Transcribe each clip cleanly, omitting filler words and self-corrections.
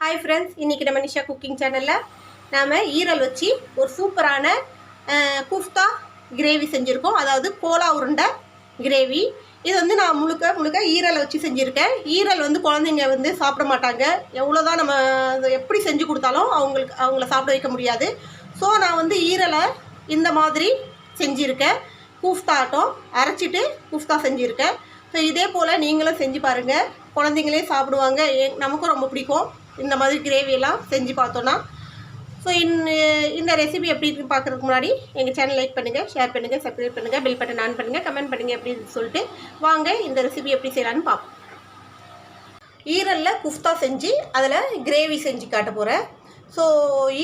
Hi friends, இன்றைக்கி நம்ம Nisha cooking சேனலில் நாம் ஈரல் வச்சு ஒரு சூப்பரான குஃப்தா கிரேவி செஞ்சுருக்கோம். அதாவது கோலா உருண்டை கிரேவி. இது வந்து நான் முழுக்க ஈரலை வச்சு செஞ்சுருக்கேன். ஈரல் வந்து குழந்தைங்க வந்து சாப்பிட மாட்டாங்க. எவ்வளோதான் நம்ம எப்படி செஞ்சு கொடுத்தாலும் அவங்கள சாப்பிட வைக்க முடியாது. ஸோ நான் வந்து ஈரலை இந்த மாதிரி செஞ்சுருக்கேன். குஃப்தா ஆட்டம் அரைச்சிட்டு குஃப்தா செஞ்சுருக்கேன். ஸோ இதே போல் நீங்களும் செஞ்சு பாருங்கள். குழந்தைங்களே சாப்பிடுவாங்க. நமக்கும் ரொம்ப பிடிக்கும் இந்த மாதிரி கிரேவியெல்லாம் செஞ்சு பார்த்தோன்னா. ஸோ இந்த ரெசிபி எப்படி இருக்குன்னு பார்க்குறதுக்கு முன்னாடி எங்கள் சேனல் லைக் பண்ணுங்கள், ஷேர் பண்ணுங்கள், சப்ஸ்கிரைப் பண்ணுங்கள், பெல் பட்டன் ஆன் பண்ணுங்கள், கமெண்ட் பண்ணுங்கள் அப்படின்னு சொல்லிட்டு வாங்க இந்த ரெசிபி எப்படி செய்யலான்னு பார்ப்போம். ஈரலில் குஃப்தா செஞ்சு அதில் கிரேவி செஞ்சு காட்ட போகிறேன். ஸோ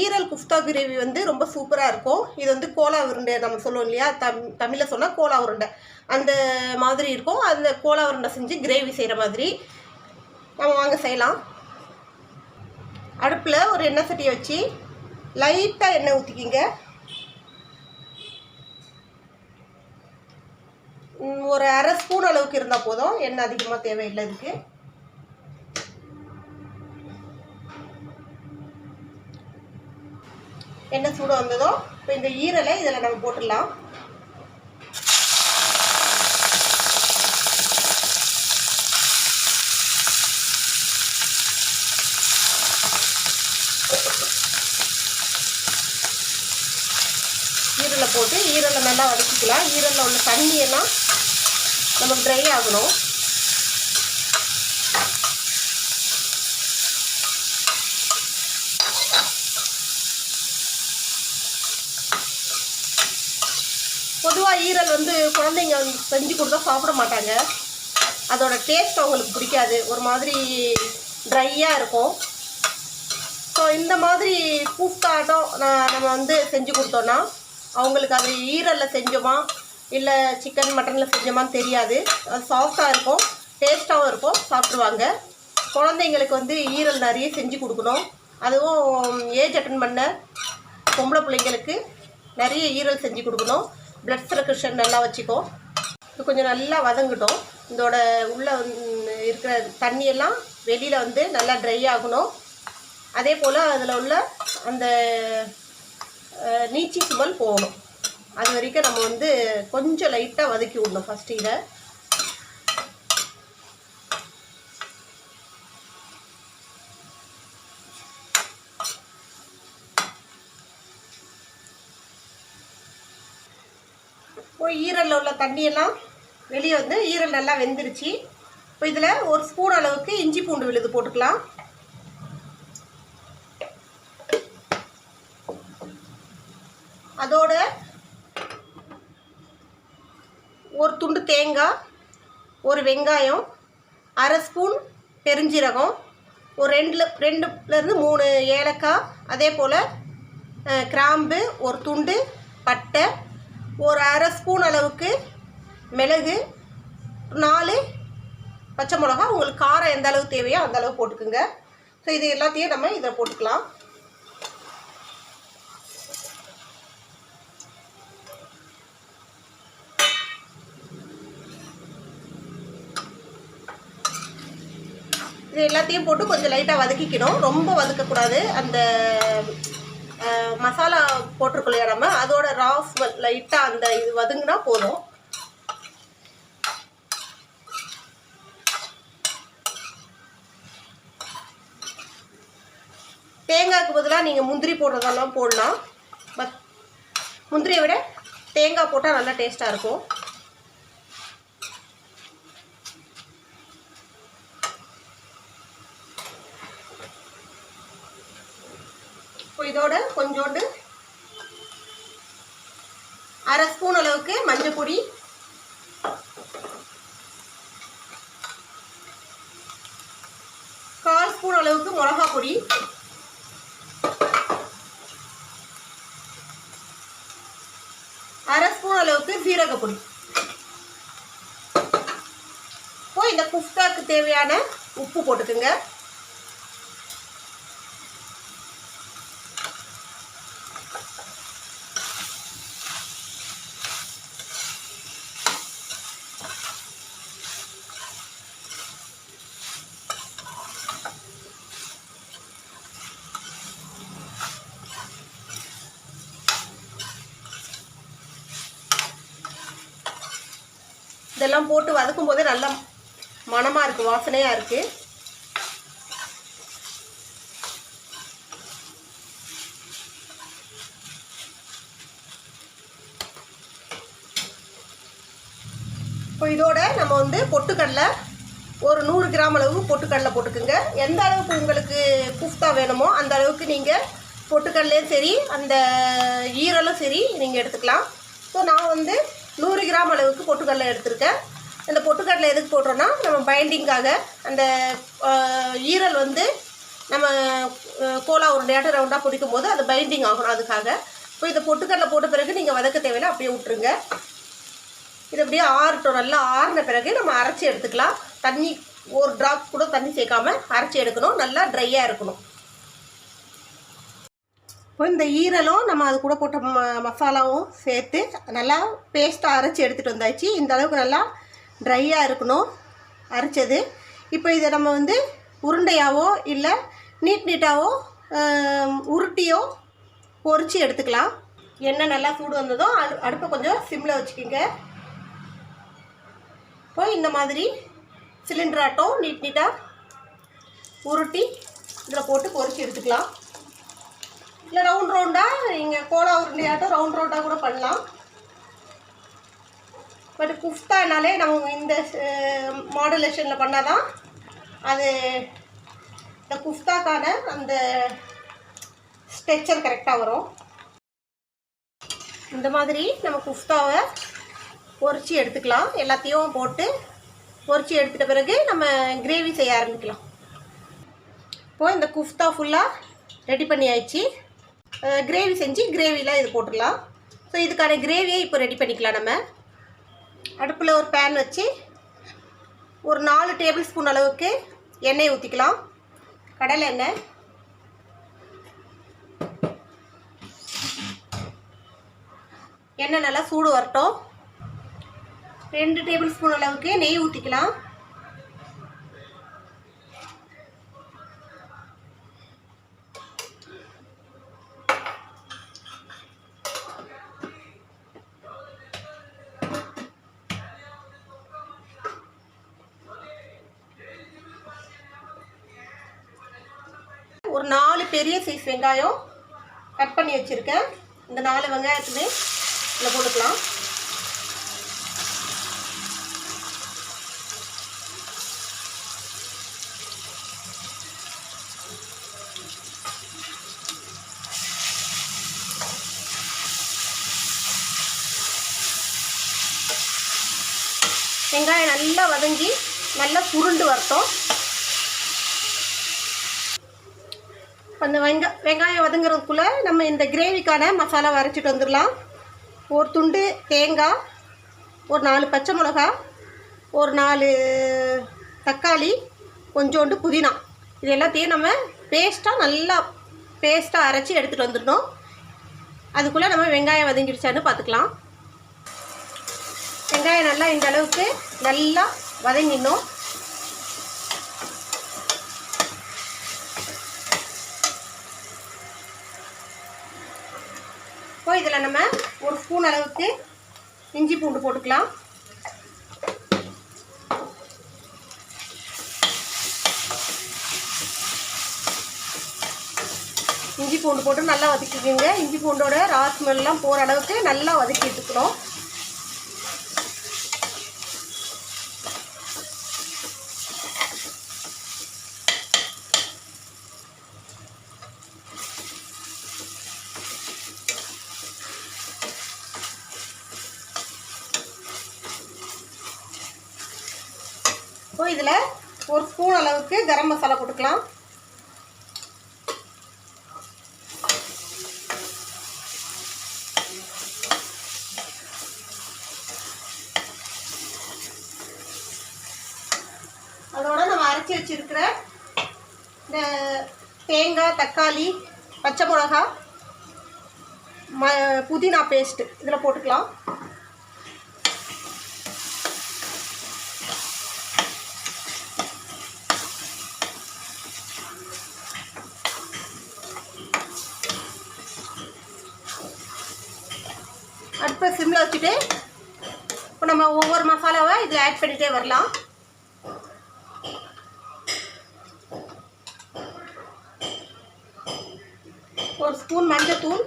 ஈரல் குஃப்தா கிரேவி வந்து ரொம்ப சூப்பராக இருக்கும். இது வந்து கோலா உருண்டை நம்ம சொல்லுவோம் இல்லையா, தமிழில் சொன்னால் கோலா உருண்டை அந்த மாதிரி இருக்கும். அந்த கோலா உருண்டை செஞ்சு கிரேவி செய்கிற மாதிரி நம்ம வாங்க செய்யலாம். அடுப்பில் ஒரு எண்ணெய் சட்டியை வச்சு லைட்டாக எண்ணெய் ஊற்றிக்கிங்க. ஒரு அரை ஸ்பூன் அளவுக்கு இருந்தால் போதும், எண்ணெய் அதிகமாக தேவையில்லை இதுக்கு. எண்ணெய் சூடு வந்ததும் இப்போ இந்த ஈரலை இதில் நம்ம போட்டுடலாம். ஈரலை போட்டு ஈரலை நல்லா வதக்கிக்கலாம். ஈரலில் உள்ள தண்ணியெல்லாம் நமக்கு ட்ரை ஆகணும். பொதுவாக ஈரல் வந்து குழந்தைங்க செஞ்சு கொடுத்தா சாப்பிட மாட்டாங்க. அதோட டேஸ்ட் அவங்களுக்கு பிடிக்காது, ஒரு மாதிரி ட்ரையாக இருக்கும். ஸோ இந்த மாதிரி கூஃப்தாட்டம் நம்ம வந்து செஞ்சு கொடுத்தோன்னா அவங்களுக்கு அது ஈரலில் செஞ்சோமா இல்லை சிக்கன் மட்டனில் செஞ்சோமான்னு தெரியாது. அது சாஃப்டாக இருக்கும், டேஸ்ட்டாகவும் இருக்கும், சாப்பிடுவாங்க. குழந்தைங்களுக்கு வந்து ஈரல் நிறைய செஞ்சு கொடுக்கணும். அதுவும் ஏஜ் அட்டன் பண்ண பொம்பளை பிள்ளைங்களுக்கு நிறைய ஈரல் செஞ்சு கொடுக்கணும். பிளட் சர்க்குலேஷன் நல்லா வச்சுக்கும். இது கொஞ்சம் நல்லா வதங்கட்டும். இதோட உள்ளே இருக்கிற தண்ணியெல்லாம் வெளியில் வந்து நல்லா ட்ரை ஆகணும். அதே போல் அதில் உள்ள அந்த நீச்சி சுமல் போகணும். அது வரைக்கும் நம்ம வந்து கொஞ்சம் லைட்டாக வதக்கி விடணும். ஃபஸ்ட்டு இதை ஈரலில் உள்ள தண்ணியெல்லாம் வெளியே வந்து ஈரல் நல்லா வெந்துருச்சு. இப்போ இதில் ஒரு ஸ்பூன் அளவுக்கு இஞ்சி பூண்டு விழுது போட்டுக்கலாம். அதோட ஒரு துண்டு தேங்காய், ஒரு வெங்காயம், அரை ஸ்பூன் பெருஞ்சீரகம், ஒரு ரெண்டுலேருந்து 3 ஏலக்காய், அதே போல் கிராம்பு, ஒரு துண்டு பட்டை, ஒரு அரை ஸ்பூன் அளவுக்கு மிளகு, 4 பச்சை மிளகா. உங்களுக்கு காரம் எந்த அளவு தேவையோ அந்த அளவு போட்டுக்குங்க. ஸோ இது எல்லாத்தையும் நம்ம இதை போட்டுக்கலாம். இது எல்லாத்தையும் போட்டு கொஞ்சம் லைட்டாக வதக்கிக்கணும். ரொம்ப வதக்கக்கூடாது. அந்த மசாலா போட்டிருக்கலையா நம்ம, அதோட ராஸ் லைட்டாக அந்த இது வதங்கினா போதும். தேங்காய்க்கு பதிலாக நீங்கள் முந்திரி போடுறதெல்லாம் போடலாம். பட் முந்திரியை விட தேங்காய் போட்டால் நல்லா டேஸ்ட்டாக இருக்கும். இதோட கொஞ்சோண்டு அரை ஸ்பூன் அளவுக்கு மஞ்சள் பொடி, கால் ஸ்பூன் அளவுக்கு மிளகா பொடி, அரை ஸ்பூன் அளவுக்கு சீரகப்பொடி. இப்போ இந்த குஃப்தாக்கு தேவையான உப்பு போட்டுக்குங்க. இதெல்லாம் போட்டு வதக்கும் போதே நல்லா மணமாக இருக்குது, வாசனையாக இருக்குது. இப்போ இதோட நம்ம வந்து பொட்டுக்கடலை ஒரு 100 கிராம் அளவு பொட்டுக்கடலை போட்டுக்குங்க. எந்த அளவுக்கு உங்களுக்கு குஃப்தா வேணுமோ அந்த அளவுக்கு நீங்கள் பொட்டுக்கடலையும் சரி அந்த ஈரலும் சரி நீங்கள் எடுத்துக்கலாம். ஸோ நான் வந்து 100 கிராம் அளவுக்கு பொட்டுக்கடலை எடுத்திருக்கேன். இந்த பொட்டுக்கடலை எதுக்கு போடுறோன்னா நம்ம பைண்டிங்காக அந்த ஈரல் வந்து நம்ம கோலா உருண்டையாட்டம் ரவுண்டாக பிடிக்கும் போது அது பைண்டிங் ஆகணும், அதுக்காக. இப்போ இந்த பொட்டுக்கடலை போட்ட பிறகு நீங்கள் வதக்க தேவையில்லை, அப்படியே விட்டுருங்க. இது அப்படியே ஆறட்டும். நல்லா ஆறின பிறகு நம்ம அரைச்சி எடுத்துக்கலாம். தண்ணி ஒரு ட்ராப் கூட தண்ணி சேர்க்காம அரைச்சி எடுக்கணும். நல்லா ட்ரையாக இருக்கணும். இப்போ இந்த ஈரலும் நம்ம அது கூட போட்ட மசாலாவும் சேர்த்து நல்லா பேஸ்ட்டாக அரைச்சி எடுத்துகிட்டு வந்தாச்சு. இந்த அளவுக்கு நல்லா ட்ரையாக இருக்கணும் அரைச்சது. இப்போ இதை நம்ம வந்து உருண்டையாவோ இல்லை நீட்டாவோ உருட்டியோ பொரித்து எடுத்துக்கலாம். எண்ணெய் நல்லா சூடு வந்ததும் அடுப்பை கொஞ்சம் சிம்மில் வச்சுக்கிங்க. இப்போ இந்த மாதிரி சிலிண்டர் ஆட்டம் நீட்டாக உருட்டி இதில் போட்டு பொரிச்சு எடுத்துக்கலாம். இல்லை ரவுண்டாக நீங்கள் கோலா உருண்டையாட்டம் ரவுண்டாக கூட பண்ணலாம். பட் குஃப்தானாலே நம்ம இந்த மாடுலேஷனில் பண்ணால் தான் அது இந்த குஃப்தாக்கான அந்த ஸ்ட்ரெச்சர் கரெக்டாக வரும். இந்த மாதிரி நம்ம குஃப்தாவை பொரிச்சு எடுத்துக்கலாம். எல்லாத்தையும் போட்டு பொரிச்சு எடுத்துட்ட பிறகு நம்ம கிரேவி செய்ய ஆரம்பிக்கலாம். இப்போது இந்த குஃப்தா ஃபுல்லாக ரெடி பண்ணி ஆயிடுச்சு. கிரேவி செஞ்சு கிரேவியில் இது போட்டுடலாம். ஸோ இதுக்கான கிரேவியை இப்போ ரெடி பண்ணிக்கலாம். நம்ம அடுப்பில் ஒரு பேன் வச்சு ஒரு 4 டேபிள் ஸ்பூன் அளவுக்கு எண்ணெய் ஊற்றிக்கலாம். கடலை எண்ணெய், எண்ணெய் நல்லா சூடு வரட்டும். 2 டேபிள் ஸ்பூன் அளவுக்கு நெய் ஊற்றிக்கலாம். ஒரு 4 பெரிய சைஸ் வெங்காயம் கட் பண்ணி வச்சுருக்கேன். இந்த 4 வெங்காயத்துமே இதில் போட்டுக்கலாம். வெங்காயம் நல்லா வதங்கி நல்லா சுருண்டு வரட்டும். அந்த வெங்காயம் வதங்குறதுக்குள்ளே நம்ம இந்த கிரேவிக்கான மசாலா அரைச்சிட்டு வந்துடலாம். ஒரு துண்டு தேங்காய், ஒரு 4 பச்சை மிளகா, ஒரு 4 தக்காளி, கொஞ்சோண்டு புதினா, இது எல்லாத்தையும் நம்ம நல்லா பேஸ்ட்டாக அரைச்சி எடுத்துகிட்டு வந்துடணும். அதுக்குள்ளே நம்ம வெங்காயம் வதங்கிடுச்சான்னு பார்த்துக்கலாம். வெங்காயம் நல்லா இந்த அளவுக்கு நல்லா வதங்கிடணும். இப்போ இதில் நம்ம ஒரு ஸ்பூன் அளவுக்கு இஞ்சி பூண்டு போட்டுக்கலாம். இஞ்சி பூண்டு போட்டு நல்லா வதக்கிக்கோங்க. இஞ்சி பூண்டோட ரா ஸ்மெல்லாம் போகிற அளவுக்கு நல்லா வதக்கி எடுத்துக்கணும். இப்போ இதில் ஒரு ஸ்பூன் அளவுக்கு கரம் மசாலா போட்டுக்கலாம். அதோட நம்ம அரைச்சி வச்சிருக்கிற இந்த தேங்காய், தக்காளி, பச்சை மிளகா, புதினா பேஸ்ட்டு இதில் போட்டுக்கலாம். அடுப்பை சிம்மில் வச்சுட்டு இப்போ நம்ம ஒவ்வொரு மசாலாவை இதில் ஆட் பண்ணிகிட்டே வரலாம். ஒரு ஸ்பூன் மஞ்சத்தூள்,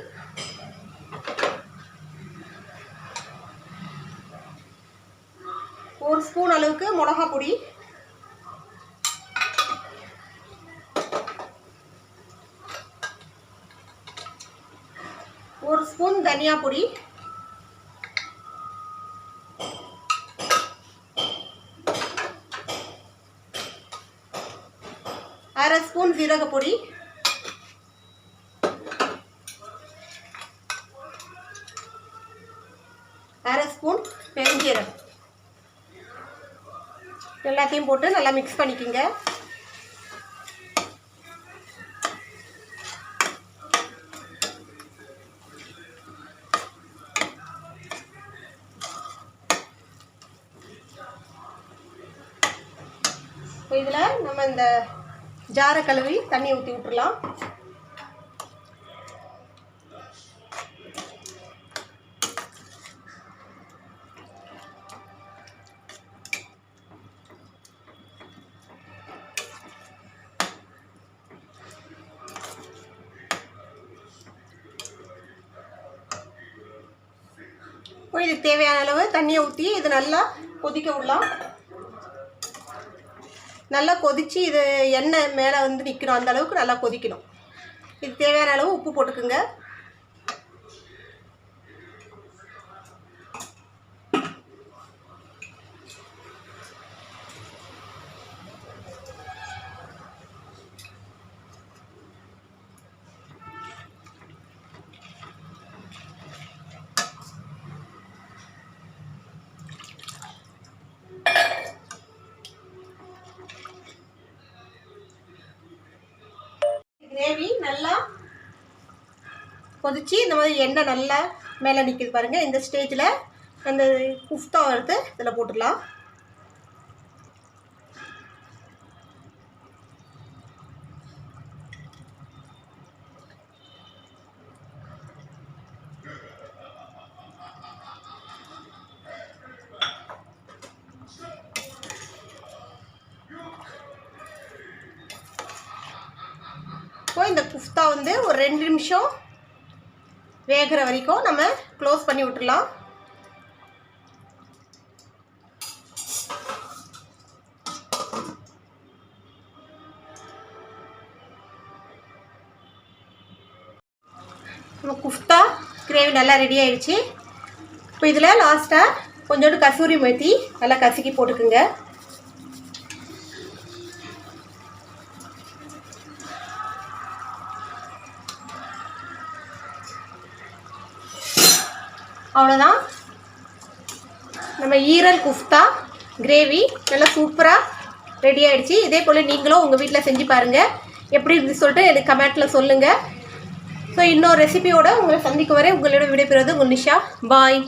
ஒரு ஸ்பூன் அளவுக்கு மிளகா பொடி, ஒரு ஸ்பூன் தனியா பொடி, அரை ஸ்பூன் ஜீரக பொடி, அரை ஸ்பூன் பெருஞ்சீரகம். எல்லாத்தையும் போட்டு நல்லா மிக்ஸ் பண்ணிக்கோங்க. இப்போ இதில் நம்ம இந்த ஜாரை கழுவி தண்ணி ஊற்றி விட்டுறலாம். இப்போ இதுக்கு தேவையான அளவு தண்ணியை ஊற்றி இது நல்லா கொதிக்க விடலாம். நல்லா கொதித்து இது எண்ணெய் மேலே வந்து நிற்கணும், அந்த அளவுக்கு நல்லா கொதிக்கணும். இதுக்கு தேவையான அளவு உப்பு போட்டுக்குங்க. கிரேவி நல்லா கொதிச்சு இந்த மாதிரி எண்ணெய் நல்லா மேலே நிற்கிது பாருங்கள். இந்த ஸ்டேஜில் அந்த குஃப்தா எடுத்து இதில் போட்டுடலாம். இப்போ இந்த குஃப்தா வந்து ஒரு 2 நிமிஷம் வேகிற வரைக்கும் நம்ம க்ளோஸ் பண்ணி விட்டுடலாம். நம்ம குஃப்தா கிரேவி நல்லா ரெடி ஆயிடுச்சு. இப்போ இதில் லாஸ்ட்டாக கொஞ்சோண்டு கசூரி மேத்தி நல்லா கசக்கி போட்டுக்குங்க. அவ்வளோதான், நம்ம ஈரல் குஃப்தா கிரேவி நல்லா சூப்பராக ரெடி ஆகிடுச்சு. இதே போல் நீங்களும் உங்கள் வீட்டில் செஞ்சு பாருங்கள். எப்படி இருந்து சொல்லிட்டு எனக்கு கமெண்ட்டில் சொல்லுங்கள். ஸோ இன்னொரு ரெசிபியோடு உங்களை சந்திக்கும் வரை உங்களோட விடைபெறுவது உங்கள் நிஷா. பாய்.